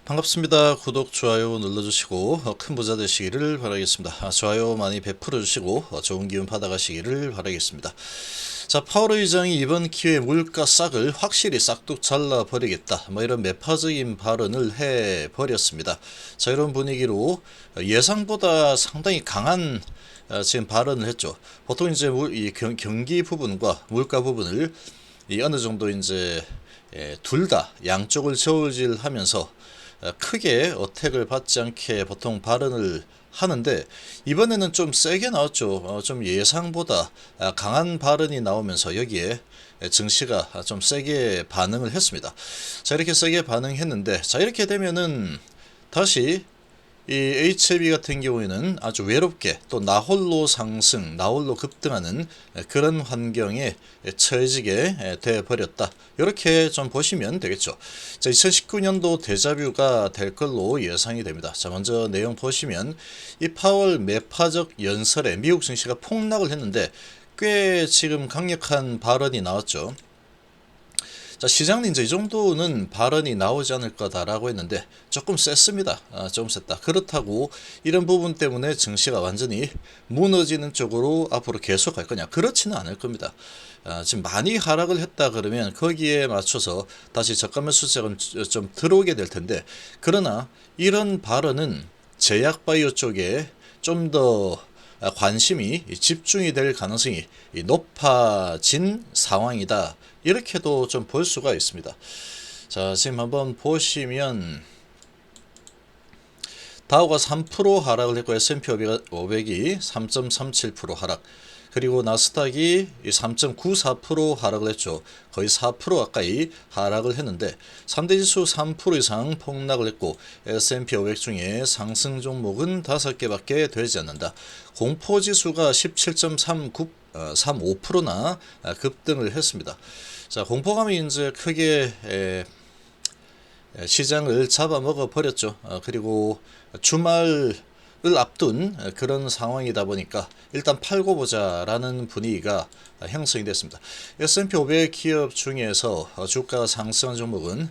반갑습니다. 구독, 좋아요 눌러주시고 큰 부자 되시기를 바라겠습니다. 좋아요 많이 베풀어 주시고 좋은 기운 받아가시기를 바라겠습니다. 자, 파월 의장이 이번 기회에 물가 싹을 확실히 싹둑 잘라버리겠다, 뭐 이런 매파적인 발언을 해버렸습니다. 자, 이런 분위기로 예상보다 상당히 강한 지금 발언을 했죠. 보통 이제 이 경기 부분과 물가 부분을 어느 정도 이제 둘 다 양쪽을 저울질하면서 크게 어택을 받지 않게 보통 발언을 하는데, 이번에는 좀 세게 나왔죠. 좀 예상보다 강한 발언이 나오면서 여기에 증시가 좀 세게 반응을 했습니다. 자, 이렇게 세게 반응했는데, 자, 이렇게 되면은 다시 이 HLB 같은 경우에는 아주 외롭게 또 나홀로 상승, 나홀로 급등하는 그런 환경에 처해지게 돼 버렸다, 이렇게 좀 보시면 되겠죠. 자, 2019년도 데자뷰가 될 걸로 예상이 됩니다. 자, 먼저 내용 보시면 이 파월 매파적 연설에 미국 증시가 폭락을 했는데 꽤 지금 강력한 발언이 나왔죠. 자, 시장은 이제 이 정도는 발언이 나오지 않을 거다라고 했는데 조금 셌습니다. 조금 셌다. 그렇다고 이런 부분 때문에 증시가 완전히 무너지는 쪽으로 앞으로 계속 갈 거냐? 그렇지는 않을 겁니다. 지금 많이 하락을 했다 그러면 거기에 맞춰서 다시 저가 매수세가 좀 들어오게 될 텐데, 그러나 이런 발언은 제약 바이오 쪽에 좀더 관심이 집중이 될 가능성이 높아진 상황이다, 이렇게도 좀 볼 수가 있습니다. 자, 지금 한번 보시면 다우가 3% 하락을 했고 S&P 500이 3.37% 하락, 그리고 나스닥이 3.94% 하락을 했죠. 거의 4% 가까이 하락을 했는데 3대 지수 3% 이상 폭락을 했고 S&P 500 중에 상승 종목은 5개밖에 되지 않는다. 공포지수가 17.35%나 급등을 했습니다. 자, 공포감이 이제 크게 시장을 잡아먹어 버렸죠. 그리고 주말을 앞둔 그런 상황이다 보니까 일단 팔고 보자라는 분위기가 형성이 됐습니다. S&P 500 기업 중에서 주가가 상승한 종목은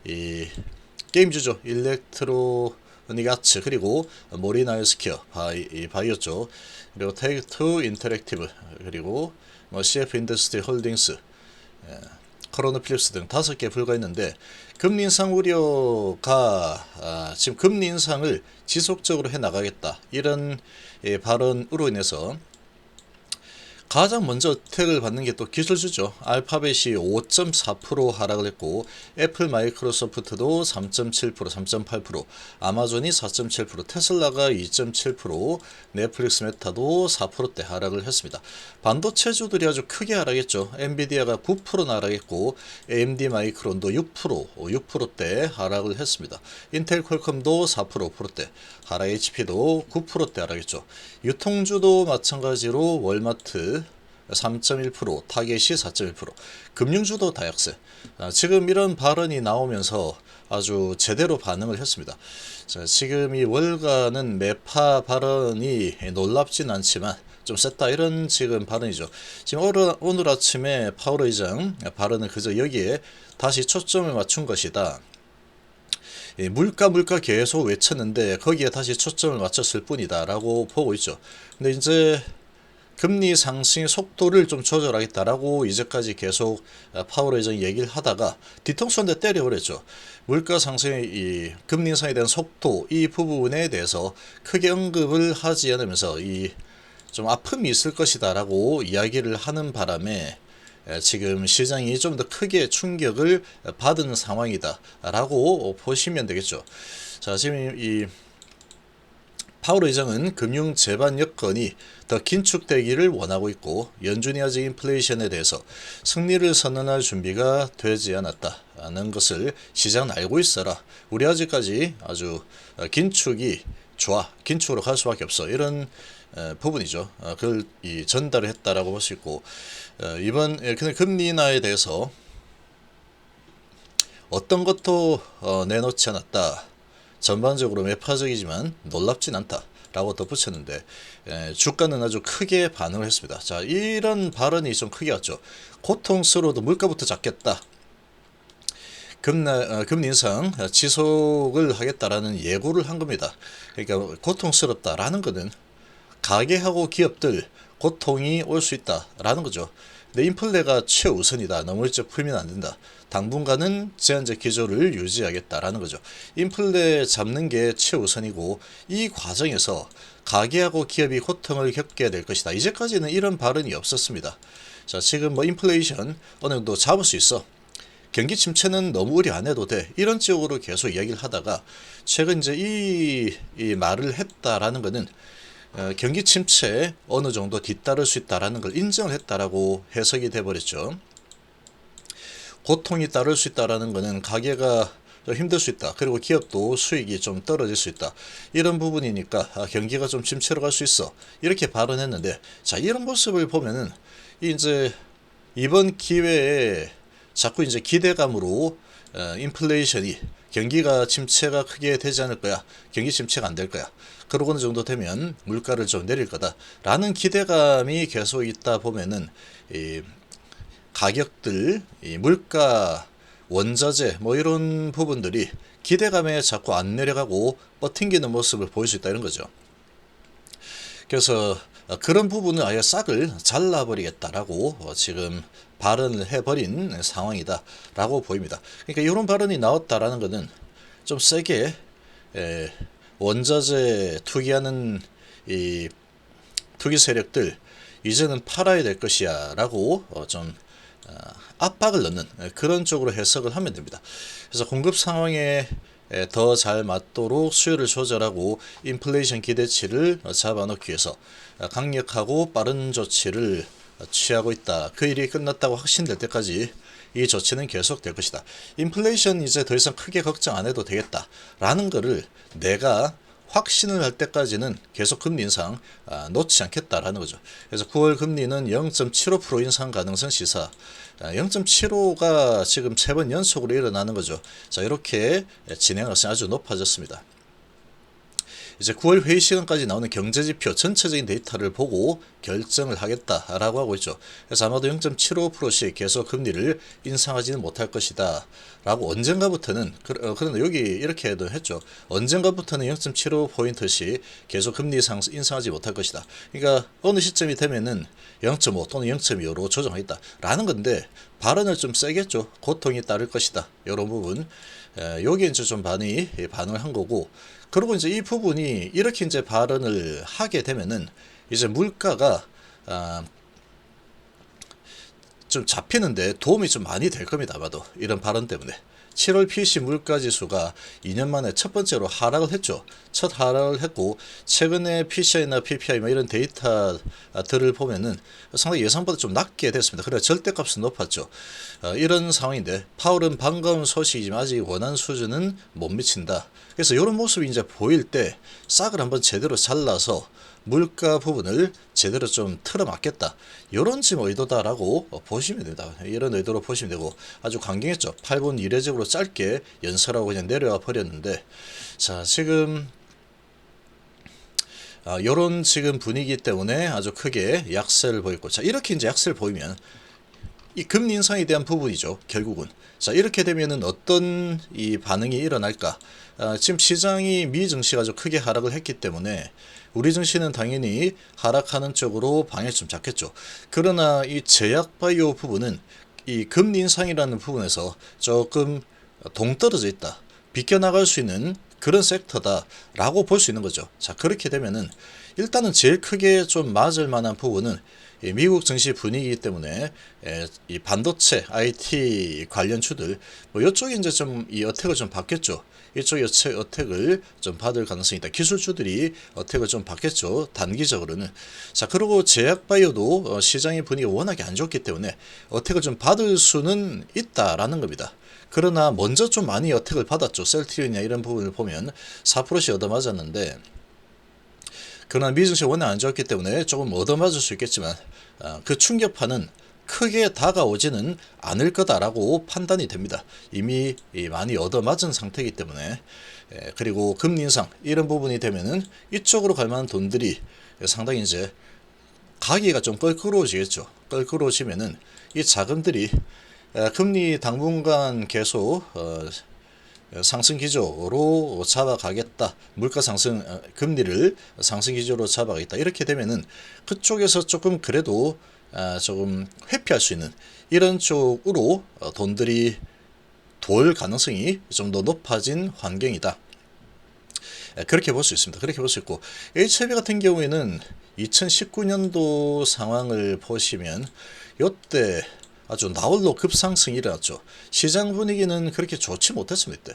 이 게임주죠. 일렉트로닉 아츠, 그리고 모리나이스케어 바이오 쪽, 그리고 테이크2 인터랙티브, 그리고 CF 인더스트리 홀딩스, 코로나 필립스 등 5개 불과했는데, 금리 인상 우려가 지금 금리 인상을 지속적으로 해 나가겠다, 이런 발언으로 인해서 가장 먼저 혜택을 받는 게 또 기술주죠. 알파벳이 5.4% 하락을 했고 애플 마이크로소프트도 3.7%, 3.8%, 아마존이 4.7%, 테슬라가 2.7%, 넷플릭스 메타도 4%대 하락을 했습니다. 반도체주들이 아주 크게 하락했죠. 엔비디아가 9% 하락했고 AMD 마이크론도 6%대 하락을 했습니다. 인텔 퀄컴도 4%대 하락, HP도 9%대 하락했죠. 유통주도 마찬가지로 월마트 3.1%, 타겟이 4.1%, 금융주도 다약세. 지금 이런 발언이 나오면서 아주 제대로 반응을 했습니다. 자, 지금 이 월가는 매파 발언이 놀랍진 않지만 좀 셌다, 이런 지금 발언이죠. 지금 오늘 아침에 파월 의장 발언은 그저 여기에 다시 초점을 맞춘 것이다. 물가 계속 외쳤는데 거기에 다시 초점을 맞췄을 뿐이다 라고 보고 있죠. 근데 이제 금리 상승의 속도를 좀 조절하겠다라고 이제까지 계속 파월 의장이 얘기를 하다가 뒤통수 한 대 때려버렸죠. 물가 상승의 이 금리 인상에 대한 속도, 이 부분에 대해서 크게 언급을 하지 않으면서 이 좀 아픔이 있을 것이다라고 이야기를 하는 바람에 지금 시장이 좀 더 크게 충격을 받은 상황이다라고 보시면 되겠죠. 자, 지금 이 파월 의장은 금융 제반 여건이 더 긴축되기를 원하고 있고 연준이 아직 인플레이션에 대해서 승리를 선언할 준비가 되지 않았다는 것을 시장은 알고 있어라. 우리 아직까지 아주 긴축이 좋아, 긴축으로 갈 수밖에 없어, 이런 부분이죠. 그걸 전달을 했다라고 볼 수 있고, 이번 금리 인하에 대해서 어떤 것도 내놓지 않았다. 전반적으로 매파적이지만 놀랍진 않다 라고 덧붙였는데, 주가는 아주 크게 반응을 했습니다. 자, 이런 발언이 좀 크게 왔죠. 고통스러워도 물가부터 잡겠다. 금리 인상 지속을 하겠다라는 예고를 한 겁니다. 그러니까 고통스럽다라는 것은 가계하고 기업들 고통이 올 수 있다라는 거죠. 근데 인플레가 최우선이다. 너무 일찍 풀면 안 된다. 당분간은 제한적 기조를 유지하겠다라는 거죠. 인플레 잡는 게 최우선이고 이 과정에서 가계하고 기업이 고통을 겪게 될 것이다. 이제까지는 이런 발언이 없었습니다. 자, 지금 뭐 인플레이션 어느 정도 잡을 수 있어. 경기 침체는 너무 우려 안 해도 돼. 이런 쪽으로 계속 이야기를 하다가 최근 이제 이 말을 했다라는 것은 경기 침체에 어느 정도 뒤따를 수 있다라는 걸 인정을 했다라고 해석이 돼버렸죠. 고통이 따를 수 있다라는 것은 가게가 좀 힘들 수 있다. 그리고 기업도 수익이 좀 떨어질 수 있다. 이런 부분이니까 경기가 좀 침체로 갈 수 있어. 이렇게 발언했는데, 자, 이런 모습을 보면은 이제 이번 기회에 자꾸 이제 기대감으로 인플레이션이 경기가 침체가 크게 되지 않을 거야. 경기 침체가 안 될 거야. 그러고 어느 정도 되면 물가를 좀 내릴 거다라는 기대감이 계속 있다 보면은 이 가격들, 이 물가, 원자재 뭐 이런 부분들이 기대감에 자꾸 안 내려가고 버팅기는 모습을 보일 수 있다 이런 거죠. 그래서 그런 부분을 아예 싹을 잘라버리겠다라고 지금 발언을 해버린 상황이다라고 보입니다. 그러니까 이런 발언이 나왔다라는 것은 좀 세게 원자재 투기하는 이 투기 세력들 이제는 팔아야 될 것이야라고 좀 압박을 넣는 그런 쪽으로 해석을 하면 됩니다. 그래서 공급 상황에 더 잘 맞도록 수요를 조절하고 인플레이션 기대치를 잡아놓기 위해서 강력하고 빠른 조치를 취하고 있다. 그 일이 끝났다고 확신될 때까지 이 조치는 계속될 것이다. 인플레이션 이제 더 이상 크게 걱정 안 해도 되겠다라는 거를 내가 확신을 할 때까지는 계속 금리 인상 놓지 않겠다라는 거죠. 그래서 9월 금리는 0.75% 인상 가능성 시사. 0.75가 지금 3번 연속으로 일어나는 거죠. 자, 이렇게 진행 가능성이 아주 높아졌습니다. 이제 9월 회의 시간까지 나오는 경제지표 전체적인 데이터를 보고 결정을 하겠다라고 하고 있죠. 그래서 아마도 0.75%씩 계속 금리를 인상하지는 못할 것이다 라고 언젠가부터는 그런데 여기 이렇게 했죠. 언젠가부터는 0.75포인트씩 계속 금리 인상하지 못할 것이다. 그러니까 어느 시점이 되면은 0.5 또는 0.25로 조정하겠다 라는 건데 발언을 좀 세겠죠. 고통이 따를 것이다. 이런 부분 여기에 이제 좀 많이 반응을 한 거고, 그리고 이제 이 부분이 이렇게 이제 발언을 하게 되면은 이제 물가가 좀 잡히는데 도움이 좀 많이 될 겁니다. 아마도 이런 발언 때문에. 7월 PC 물가지수가 2년 만에 첫 번째로 하락을 했죠. 첫 하락을 했고 최근에 PCI나 PPI 뭐 이런 데이터들을 보면은 상당히 예상보다 좀 낮게 됐습니다. 그래 절대값은 높았죠. 이런 상황인데 파월은 반가운 소식이지만 아직 원하는 수준은 못 미친다. 그래서 이런 모습이 이제 보일 때 싹을 한번 제대로 잘라서 물가 부분을 제대로 좀 틀어막겠다. 이런 지금 의도다라고 보시면 됩니다. 이런 의도로 보시면 되고 아주 강경했죠. 8분 이례적으로 짧게 연설하고 그냥 내려와 버렸는데, 자, 지금 요런 지금 분위기 때문에 아주 크게 약세를 보였고, 자, 이렇게 이제 약세를 보이면 이 금리 인상에 대한 부분이죠. 결국은. 자, 이렇게 되면은 어떤 이 반응이 일어날까? 지금 시장이 미 증시가 아주 크게 하락을 했기 때문에 우리 증시는 당연히 하락하는 쪽으로 방향을 좀 잡겠죠. 그러나 이 제약바이오 부분은 이 금리 인상이라는 부분에서 조금 동떨어져 있다. 비껴나갈 수 있는 그런 섹터다라고 볼 수 있는 거죠. 자, 그렇게 되면은 일단은 제일 크게 좀 맞을 만한 부분은 미국 증시 분위기이기 때문에 이 반도체, IT 관련주들 뭐 이쪽이 이제 좀 이 어택을 좀 받겠죠. 이쪽 어택을 좀 받을 가능성이 있다. 기술주들이 어택을 좀 받겠죠. 단기적으로는. 자, 그리고 제약바이오도 시장의 분위기가 워낙에 안 좋기 때문에 어택을 좀 받을 수는 있다라는 겁니다. 그러나 먼저 좀 많이 어택을 받았죠. 셀트리온이나 이런 부분을 보면 4%씩 얻어맞았는데, 그러나 미증시가 워낙 안 좋았기 때문에 조금 얻어맞을 수 있겠지만 그 충격파는 크게 다가오지는 않을 거다라고 판단이 됩니다. 이미 많이 얻어맞은 상태이기 때문에. 그리고 금리 인상 이런 부분이 되면은 이쪽으로 갈 만한 돈들이 상당히 이제 가기가 좀 껄끄러워지겠죠. 껄끄러워지면은 이 자금들이 금리 당분간 계속 상승 기조로 잡아가겠다. 물가 상승 금리를 상승 기조로 잡아가겠다. 이렇게 되면은 그쪽에서 조금 그래도 조금 회피할 수 있는 이런 쪽으로 돈들이 돌 가능성이 좀 더 높아진 환경이다. 그렇게 볼 수 있습니다. 그렇게 볼 수 있고 HLB 같은 경우에는 2019년도 상황을 보시면 이때 아주 나홀로 급상승이 일어났죠. 시장 분위기는 그렇게 좋지 못했습니다.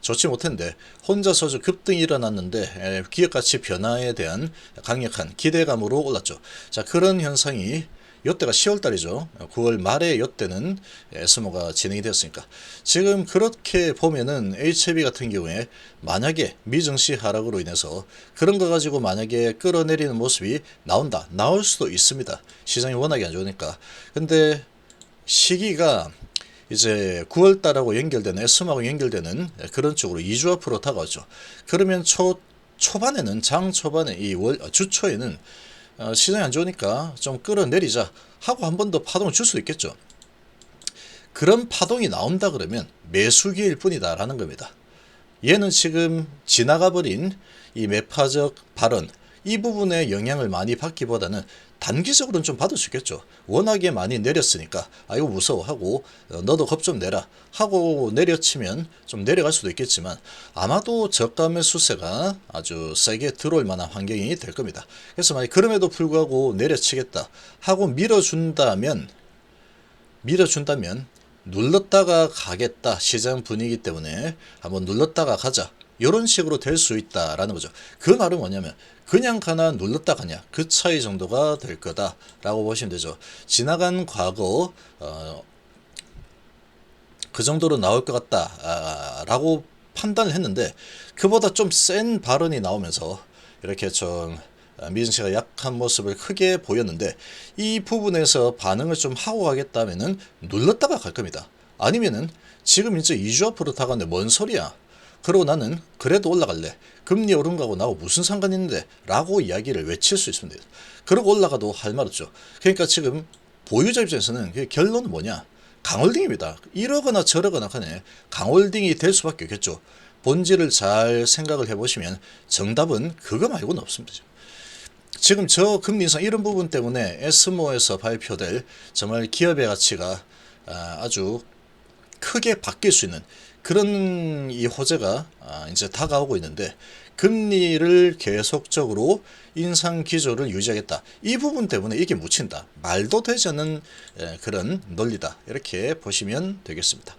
좋지 못했는데 혼자서 급등이 일어났는데 기업가치 변화에 대한 강력한 기대감으로 올랐죠. 자, 그런 현상이 이때가 10월달이죠. 9월 말에 이때는 에스모가 진행이 되었으니까 지금 그렇게 보면은 HLB 같은 경우에 만약에 미증시 하락으로 인해서 그런 거 가지고 만약에 끌어내리는 모습이 나올 수도 있습니다. 시장이 워낙에 안 좋으니까. 근데 시기가 이제 9월달하고 연결되는 에스모하고 연결되는 그런 쪽으로 2주 앞으로 다가왔죠. 그러면 초반에는 장 초반에 주초에는 시장이 안 좋으니까 좀 끌어내리자 하고 한 번 더 파동을 줄 수도 있겠죠. 그런 파동이 나온다 그러면 매수기일 뿐이다 라는 겁니다. 얘는 지금 지나가 버린 이 매파적 발언 이 부분에 영향을 많이 받기보다는 단기적으로는 좀 받을 수 있겠죠. 워낙에 많이 내렸으니까 아이고 무서워하고 너도 겁 좀 내라 하고 내려치면 좀 내려갈 수도 있겠지만 아마도 저가 매수세가 아주 세게 들어올 만한 환경이 될 겁니다. 그래서 만약 그럼에도 불구하고 내려치겠다 하고 밀어준다면 눌렀다가 가겠다. 시장 분위기 때문에 한번 눌렀다가 가자. 이런 식으로 될 수 있다라는 거죠. 그 말은 뭐냐면 그냥 가나 눌렀다 가냐 그 차이 정도가 될 거다라고 보시면 되죠. 지나간 과거 그 정도로 나올 것 같다라고 판단을 했는데 그보다 좀 센 발언이 나오면서 이렇게 좀 미증시가 약한 모습을 크게 보였는데 이 부분에서 반응을 좀 하고 가겠다면은 눌렀다가 갈 겁니다. 아니면은 지금 이제 2주 앞으로 다가는데 뭔 소리야? 그러고 나는 그래도 올라갈래. 금리 오른 거하고 나하고 무슨 상관이 있는데? 라고 이야기를 외칠 수 있습니다. 그러고 올라가도 할 말 없죠. 그러니까 지금 보유자 입장에서는 그 결론은 뭐냐? 강홀딩입니다. 이러거나 저러거나 간에 강홀딩이 될 수밖에 없겠죠. 본질을 잘 생각을 해보시면 정답은 그거 말고는 없습니다. 지금 저 금리 인상 이런 부분 때문에 에스모에서 발표될 정말 기업의 가치가 아주 크게 바뀔 수 있는 그런 이 호재가 이제 다가오고 있는데 금리를 계속적으로 인상 기조를 유지하겠다. 이 부분 때문에 이게 묻힌다. 말도 되지 않는 그런 논리다. 이렇게 보시면 되겠습니다.